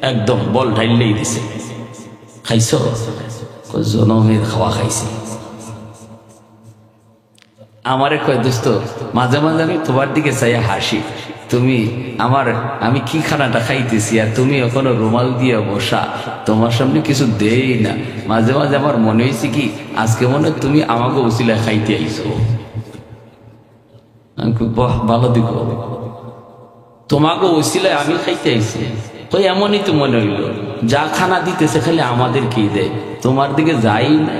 একদম বল ঢাইলেই দিছে। খাইছ? জনমের খাওয়া খাইছি। আমারে কয় দোস্ত মাঝে মাঝে আমি তোমার দিকে চাই হাসি, তুমি আমি কি খানাটা খাইতেছি আর তুমি এখনো রুমাল দিয়ে বসা, তোমার সামনে কিছু দেই না। মাঝে মাঝে আমার মনে হয়েছে কি আজকে মনে হয় তুমি আমাকে উসিলায় খাইতে আইছো। আমি বাহ ভালো দিক, তোমাকে উসিলায় আমি খাইতে আইছি। কই এমনই তো মনে হইল, যা খানা দিতেছে খালি আমাদেরকেই দেয়, তোমার দিকে যাই না।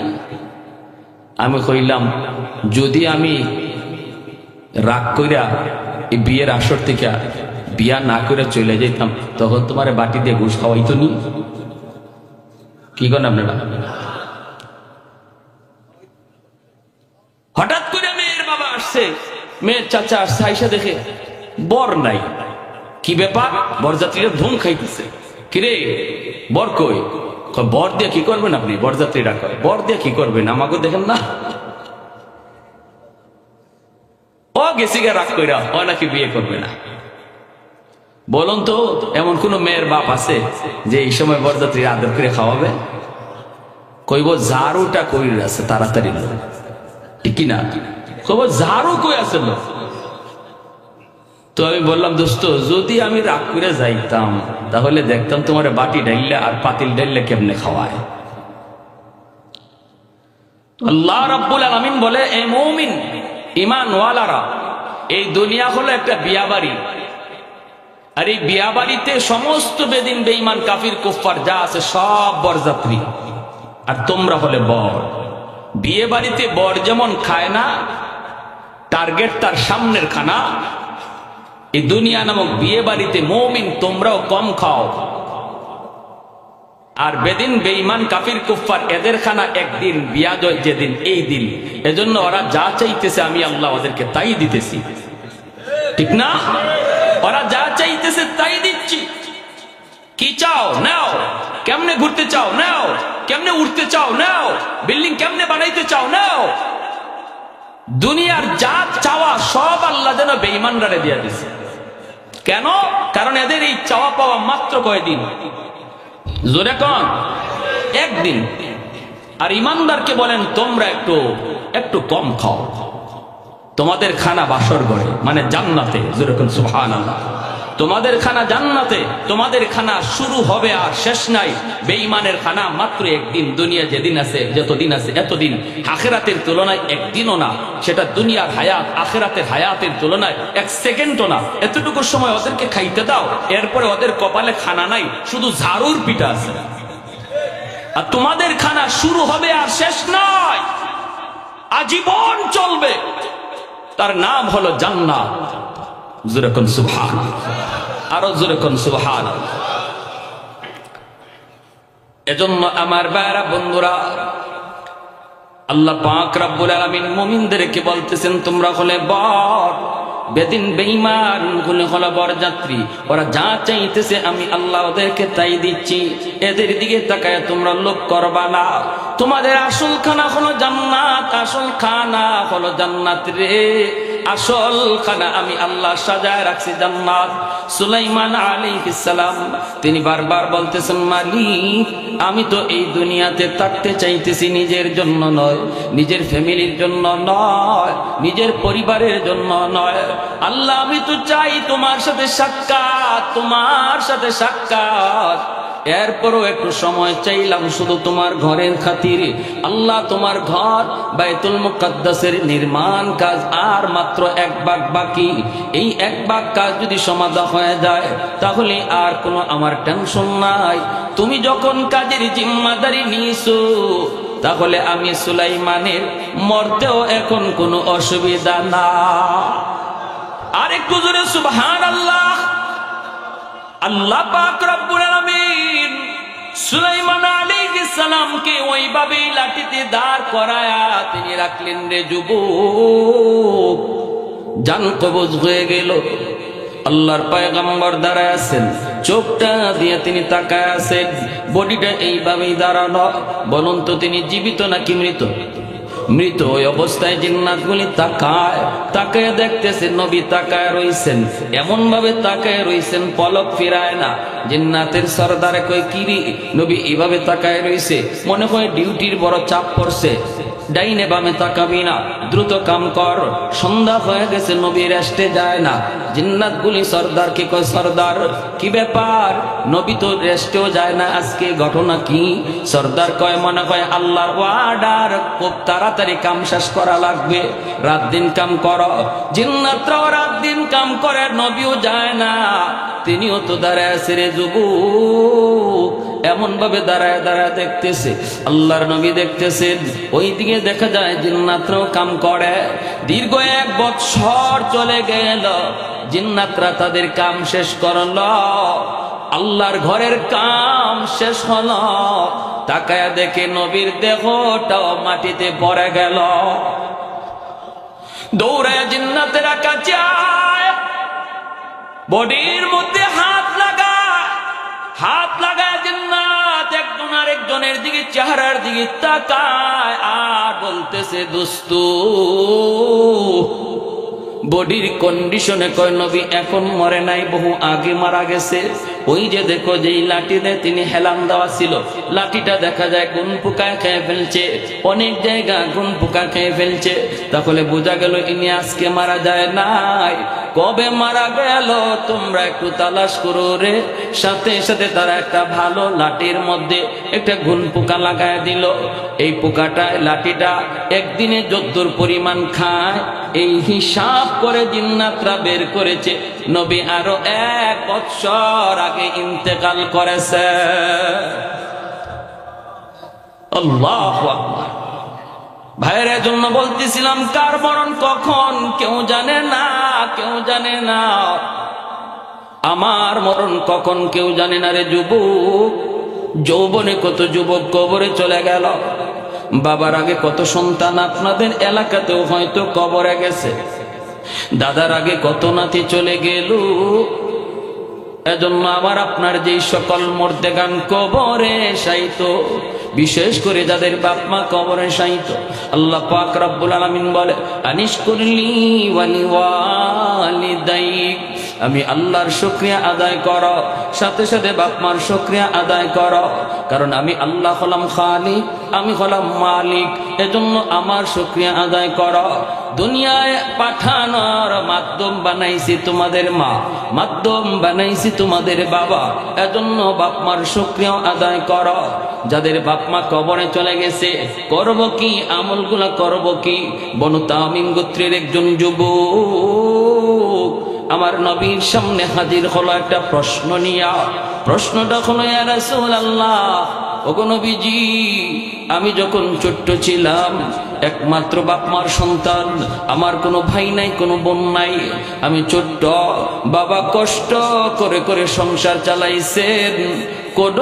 আমি কইলাম যদি আমি রাগ কইরা এই বিয়ের আসর থেকে বিয়া না করে চলে যেতাম তখন তোমার বাটি দিয়ে ঘুষ খাওয়াইতো নি? কি করেন আপনারা? হঠাৎ করে মেয়ের বাবা আসছে, মেয়ের চাচা আসছে, আইসা দেখে বর নাই। কি ব্যাপার? বরযাত্রীরা ধুম খাইতেছে। কিরে বর কই? বর দিয়ে কি করবেন আপনি? বরযাত্রীরা কয় বর দিয়ে কি করবেন, আমাকে দেখেন না? ও গেছি গা রাগ কইরা, ও নাকি বিয়ে করবে না। বলুন তো এমন কোন মেয়ের বাপ আছে যে এই সময় বরযাত্রী আদর করে খাওয়াবে? কইব ঝাড়ুটা কই আছে তাড়াতাড়ি, ঠিক কিনা? কইব ঝাড়ু কই আছে লোক। তো আমি বললাম দোস্ত যদি আমি রাগ করে যাইতাম তাহলে দেখতাম তোমার বাটি ডাইলে আর পাতিল ডাইলে কেমনে খাওয়ায়। আল্লাহ রাব্বুল আলামিন বলে এ মুমিন ঈমানওয়ালারা, এই দুনিয়া হলো একটা বিয়া বাড়ি, আর এই বিয়া বাড়িতে সমস্ত বেদিন বেঈমান কাফির কুফফার যা আছে সব বরযাত্রী, আর তোমরা হলে বর। বিয়ে বাড়িতে বর যেমন খায় না, টার্গেট তার সামনের খানা, এই দুনিয়া নামক বিয়ে বাড়িতে মুমিন তোমরাও কম খাও, আর বেদিন বেঈমান কাফির কুফফার এদের খানা একদিন, বিয়া যেদিন এই দিন। এজন্য ওরা যা চাইতেছে আমি আল্লাহ ওদেরকে তাই দিতেছি, ঠিক না? ওরা যা চাইতেছে তাই দিচ্ছি। কি চাও নাও, কেমনে ঘুরতে চাও নাও, কেমনে উঠতে চাও নাও, বিল্ডিং কেমনে বানাইতে চাও নাও। দুনিয়ার যা চাওয়া সব আল্লাহ যেন বেঈমানরা দিয়ে দিছে। কেন? কারণ এদের এই চাওয়া পাওয়া মাত্র কয়দিন? জোরে কন, একদিন। আর ইমানদারকে বলেন তোমরা একটু কম খাও, তোমাদের খানা বাসর ঘরে মানে জান্নাতে। জোরে কোন সুবহানাল্লাহ। তোমাদের খানা জান্নাতে, তোমাদের খানা শুরু হবে আর শেষ নাই। বেঈমানের খানা মাত্র একদিন। দুনিয়া যেদিন আছে, যতদিন আছে এতদিন, আখিরাতের তুলনায় একদিনও না। সেটা দুনিয়ার হায়াত আখিরাতের হায়াতের তুলনায় এক সেকেন্ডও না। এতটুকু সময় ওদেরকে খাইতে দাও, এরপরে ওদের কপালে খানা নাই, শুধু ঝাড়ুর পিঠা আছে। আর তোমাদের খানা শুরু হবে আর শেষ নয়, আজীবন চলবে। তার নাম হলো জান্নাত। জোরে কোন সুবহানাল্লাহ, আরো জোরে কোন সুবহানাল্লাহ। এজন্য আমার ভাইরা বন্ধুরা, আল্লাহ পাক রব্বুল আলামিন মুমিনদেরকে বলতেছেন তোমরা হলে বর, বেদিন বেঈমান গুলো হলো বরযাত্রী। ওরা যা চাইতেছে আমি আল্লাহ ওদেরকে তাই দিচ্ছি। এদের দিকে তাকায় তোমরা লোভ করবা না। তোমাদের আসল খানা হলো জান্নাত, আসল খানা হলো জান্নাত রে। আসল খানা আমি আল্লাহ সাজায় রাখছি জান্নাত। সুলাইমান আলাইহিস সালাম তিনি বারবার বলতেছেন মালিক আমি তো এই দুনিয়াতে থাকতে চাইতেছি নিজের জন্য নয়, নিজের ফ্যামিলির জন্য নয়, নিজের পরিবারের জন্য নয়। আল্লাহ আমি তো চাই তোমার সাথে সাক্ষাৎ, তোমার সাথে সাক্ষাৎ। এরপরও একটু সময় চাইলাম শুধু তোমার ঘরের খাতিরে। আল্লাহ তোমার ঘর বাইতুল মুকাদ্দাসের নির্মাণ কাজ আর মাত্র 1 ভাগ বাকি। এই 1 ভাগ কাজ যদি সমাধা হয়ে যায় তাহলে আর কোনো আমার টেনশন নাই। তুমি যখন কাজের জিম্মাদারি নিয়েছো তাহলে আমি সুলাইমানের মরতেও এখন কোনো অসুবিধা না। আর একটু জোরে সুবহানাল্লাহ। আল্লাহ পাক রব্বুল আলামিন সুলাইমান আলাইহিস সালামকে ওইভাবেই লাঠিতে দাঁড় করায়া তিনি রাখলেন রে যুবক। জান কবজ হয়ে গেল। আল্লাহর পয়গম্বর দাঁড়ায় আছেন, চোখটা দিয়ে তিনি তাকায় আছেন, বডিটা এইভাবেই দাঁড়ানো। বলুন তো তিনি জীবিত নাকি মৃত? মৃত। ওই অবস্থায় জিন্নাতগুলি তাকায় দেখতেছে নবী তাকায় রইছেন, এমন ভাবে তাকায় রইছেন পলক ফিরায় না। জিন্নাতের সরদারে কই কিরি নবী এইভাবে তাকায় রইছে, মনে হয় ডিউটির বড় চাপ পড়ছে। ডাইনে বামে তাকাবি না, দ্রুত কাম কর। সন্ধ্যা হয়ে গেছে, নবী রেস্টে যায় না। জিন্নাতগুলি সর্দার কে কয়, সর্দার কি ব্যাপার, নবী তো রেস্টেও যায় না, আজকে ঘটনা কি? সর্দার কয়, মনে হয় আল্লাহর ওয়ার্ডার, খুব তাড়াতাড়ি কাম শেষ করা লাগবে, রাত দিন কাম কর। জিন্নাতরাও রাত দিন কাম করে, নবীও যায় না। তিনিও তো দাঁড়ায় আছে রে যুবক, এমন ভাবে দাঁড়ায় দাঁড়ায় দেখতেছে। আল্লাহর নবী দেখতেছেন, ওইদিকে দেখা যায় জিন্নাতরাও কাম করে। দীর্ঘ 1 বৎসর চলে গেল, জিন্নাতরা তাদের কাম শেষ করল, আল্লাহর ঘরের কাম শেষ হলো। তাকায়া দেখে নবীর দেহটাও মাটিতে পড়ে গেল। দৌড়ায় জিন্নাতেরা কাছে বডির মধ্যে হাত লাগায় জিন্নাত একজন আরেকজনের দিকে, চেহারার দিকে তাকায় আর বলতেছে, দোস্তু বডির কন্ডিশনে কয়, নবী এখন মরে নাই, বহু আগে মারা গেছে। ওই যে দেখো, যেই লাঠি দিয়ে তিনি হেলান দেওয়া ছিল, লাঠিটা দেখা যায় গুন পোকায় খেয়ে ফেলছে, অনেক জায়গা গুন পোকা খেয়ে ফেলছে। তাহলে বোঝা গেল ইনি আজকে মারা যায় নাই, কবে মারা গেল তোমরা একটু তালাশ করো রে। সাথে সাথে তারা একটা ভালো লাঠির মধ্যে একটা গুন পোকা লাগায় দিল। এই পোকাটা, লাঠিটা একদিনে যদ্দুর পরিমাণ খায়, এই হিসাব করে জিন্নাতরা বের করেছে নবী আরো 1 বৎসর আগে ইন্তেকাল করেছে। আল্লাহু আকবার। ভাইয়ের জন্য বলতেছিলাম, কার মরণ কখন কেউ জানে না, কেউ জানে না। আমার মরণ কখন কেউ জানে না রে যুবক। যৌবনে কত যুবক কবরে চলে গেল, বাবার আগে কত সন্তান আপনাদের এলাকাতেও হয়তো কবরে গেছে, দাদার আগে কত নাতি চলে গেল। এজন্য আমার আপনার যেই সকল মুর্দেগান কবরে শায়িত, বিশেষ করে যাদের বাপ মা কবরে শায়িত, আল্লাহ পাক রব্বুল আলামিন বলে, আনিশকুরলি ওয়ালিওয়ালিদাইক, আমি আল্লাহর শুকরিয়া আদায় করো, সাথে সাথে বাপ মার শুকরিয়া আদায় করো। কারণ আমি আল্লাহ হলাম খালিক, আমি হলাম মালিক, এজন্য আমার শুকরিয়া আদায় করো। দুনিয়ায় পাঠানোর মাধ্যম বানাইছি তোমাদের মা, মাধ্যম বানাইছি তোমাদের বাবা, এজন্য বাপ মার শুকরিয়া আদায় করো। যাদের বাপ মা কবরে চলে গেছে, করব কি, আমলগুলা করব কি? বনু তামিম গোত্রের একজন যুবক আমার নবীর সামনে হাজির হলো একটা প্রশ্ন নিয়া। প্রশ্নটা হলো, ইয়া রাসূলুল্লাহ, ওগো নবীজি, আমি যখন ছোট্ট ছিলাম, একমাত্র বাপ মার সন্তান, আমার কোনো ভাই নাই, কোনো বোন নাই, আমি ছোট্ট, বাবা কষ্ট করে করে সংসার চালাইছেন, কোন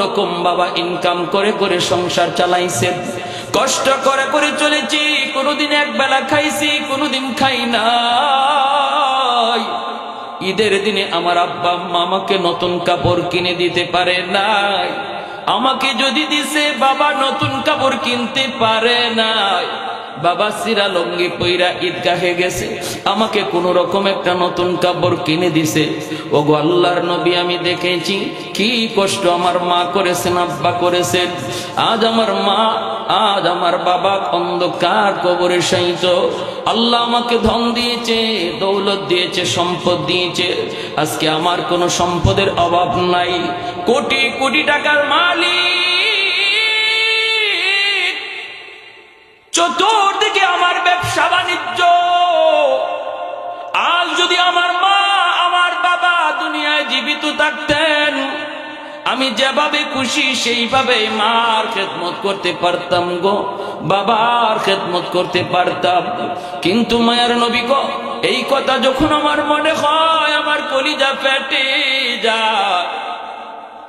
রকম বাবা ইনকাম করে করে সংসার চালাইছেন, কষ্ট করে করে চলেছি, কোনোদিন একবেলা খাইছি, কোনোদিন খাই নাই। ঈদের দিনে আমার আব্বা আম্মা আমাকে নতুন কাপড় কিনে দিতে পারে নাই, আমাকে যদি দিছে বাবা নতুন কাপড় কিনতে পারে নাই। বাবা সিরা লঙ্গি পইরা ঈদগাহে গেছে, আমাকে কোন রকম একটা নতুন কাপড় কিনে দিছে। ওগো আল্লাহর নবী, আমি দেখেছি কি কষ্ট আমার মা করেছেন, আব্বা করেছেন। আজ আমার মা, আজ আমার বাবা অন্ধকার কবরে শায়িত। আল্লাহ আমাকে ধন দিয়েছে, দৌলত দিয়েছে, সম্পদ দিয়েছে, আজকে আমার কোনো সম্পদের অভাব নাই, কোটি কোটি টাকার মালিক, চতুর্দিকে আমার ব্যবসা বাণিজ্য। আজ যদি আমার মা, আমার বাবা দুনিয়ায় জীবিত থাকতেন, আমি যেভাবে খুশি সেইভাবে মার খেদমত করতে পারতাম গো, বাবার খেদমত করতে পারতাম। কিন্তু মায়ের নবী গো, এই কথা যখন আমার মনে হয়, আমার কলিজা ফেটে যায়।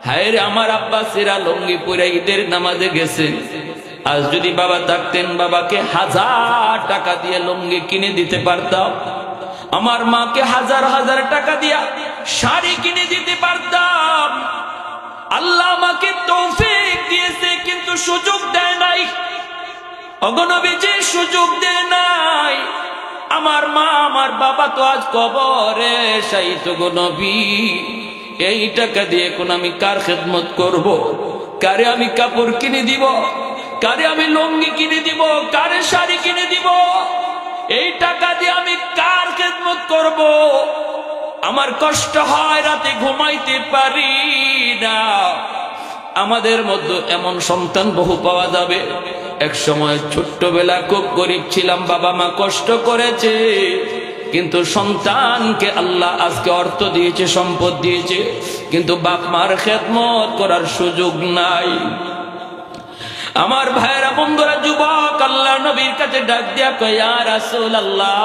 হায় রে, আমার আব্বা সিরা লঙ্গি পরে ঈদের নামাজে গেছেন, আজ যদি বাবা থাকতেন, বাবাকে 1000 টাকা দিয়ে লুঙ্গি কিনে দিতে পারতাম, আমার মাকে 1000 টাকা দিয়া শাড়ি কিনে দিতে পারতাম। আল্লাহ আমাকে তৌফিক দিয়েছে, কিন্তু সুযোগ দেয় নাই। ওগো নবীজি, সুযোগ দেয় নাই। আমার মা, আমার বাবা তো আজ কবরে শায়িত গো নবী। এই টাকা দিয়ে কোন আমি কার খেদমত করব, কারে আমি কাপড় কিনে দিব, কারে আমি লুঙ্গি কিনে দিব, কারে শাড়ি কিনে দিব, এই টাকা দিয়ে আমি কার খেদমত করব? আমার কষ্ট হয়, রাতে ঘুমাইতে পারি না। আমাদের মধ্যে এমন সন্তান বহু পাওয়া যাবে, এক সময় ছোট্টবেলা খুব গরিব ছিলাম, বাবা মা কষ্ট করেছে, কিন্তু সন্তানকে আল্লাহ আজকে অর্থ দিয়েছে, সম্পদ দিয়েছে, কিন্তু বাপ মার খেদমত করার সুযোগ নাই। আমার ভাইরা, বন্ধুরা, যুবক আল্লাহ নবীর কাছে ডাক দিয়া কয়, ইয়া রাসূলুল্লাহ,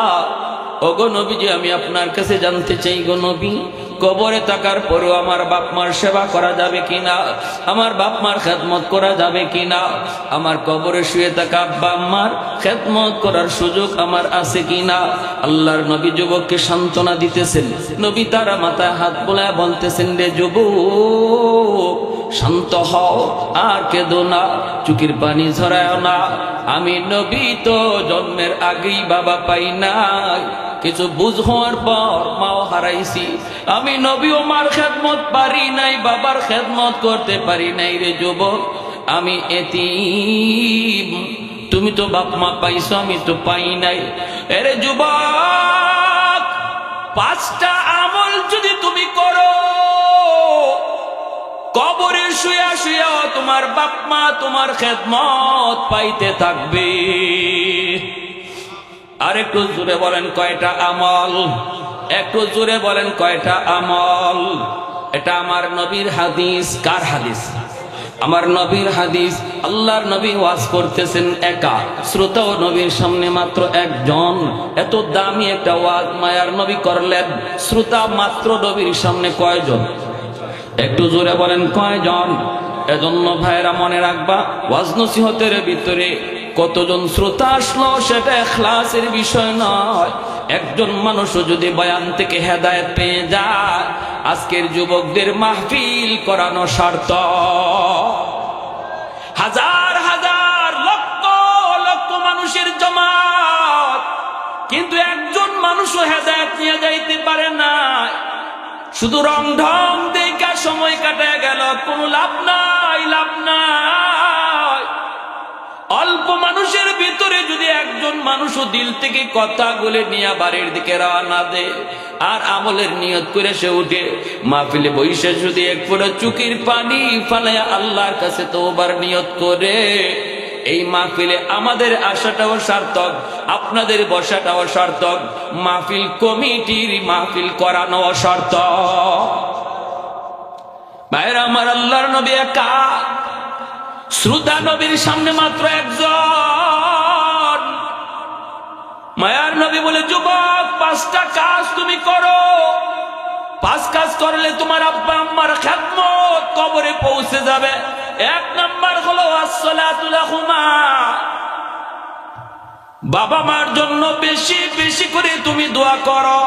ওগো নবীজি, আমি আপনার কাছে জানতে চাই গো নবী, কবরে থাকার পরেও আমার বাপ মার সেবা করা যাবে কিনা, আমার বাপ মার খেদমত করা যাবে কিনা, আমার কবরে শুয়ে থাকা আব্বা আম্মার খেদমত করার সুযোগ আমার আছে কিনা? আল্লাহর নবী যুবককে সান্ত্বনা দিতেছেন। নবী তারা মাথায় হাত বোলায় বলতেছেন, রে যুবক, শান্ত হও, আর কেঁদো না, চোখের পানি ঝরায় না। আমি নবী তো জন্মের আগেই বাবা পাই নাই, কিছু বুঝ হওয়ার পর মাও হারাইছি। আমি নবীও মার খেদমত পারি নাই, বাবার খেদমত করতে পারি নাই। রে যুবক, আমি এতিম, তুমি তো বাপ মা পাইছো, আমি তো পাই নাই। এরে যুবক, 5টা আমল যদি তুমি করো, কবরে শুয়া শুয়া তোমার বাপ মা তোমার খেদমত পাইতে থাকবে। আর একটু জোরে বলেন কয়টা আমল? একটু জোরে বলেন কয়টা আমল? এটা আমার নবীর হাদিস। কার হাদিস? আমার নবীর হাদিস। আল্লাহর নবী ওয়াজ করতেছেন একা, শ্রোতা ও নবীর সামনে মাত্র একজন। এত দামি একটা ওয়াজ মায়ার নবী করলেন, শ্রোতা মাত্র নবীর সামনে কয়জন? একটু জোরে বলেন কয়জন? এজন্য ভাইরা মনে রাখবা, ওয়াজ নসিহতের ভিতরে কতজন শ্রোতা আসলো সেটা ইখলাসের বিষয় নয়। একজন মানুষও যদি বয়ান থেকে হেদায়েত পেয়ে যায়, আজকের যুবকদের মাহফিল করানো সার্থক। হাজার হাজার লক্ষ লক্ষ মানুষের জমাত, কিন্তু একজন মানুষও হেদায়েত নিয়ে যাইতে পারে না। শুধু রং ঢং দেখা সময় কাটায় গেল, কোনো লাভ নাই, লাভ নাই। অল্প মানুষের ভিতরে যদি একজন মানুষও দিল থেকে কথা বলে নিয়ে বাড়ির দিকে রওনা দেয়, আর আমলের নিয়ত করে সে উঠে মাহফিলে বইসে যদি এক ফোঁটা চোখের পানি ফালায়া আল্লাহর কাছে তওবার নিয়ত করে, এই মাহফিলে আমাদের আশাটাও সার্থক, আপনাদের বসাটাও সার্থক, মাহফিল কমিটির মাহফিল করানো সার্থক। ভাইরা আমার, আল্লাহর নবী একা, শ্রোতা নবীর সামনে মাত্র একজন। মায়ার নবী বলে, যুবক, 5টা কাজ তুমি করো। 5 কাজ করলে তোমার আব্বা আম্মার খেদমত কবরে পৌঁছে যাবে। 1 নাম্বার হলো আসসালাতু লাহুমা, বাবা মার জন্য বেশি বেশি করে তুমি দোয়া করো।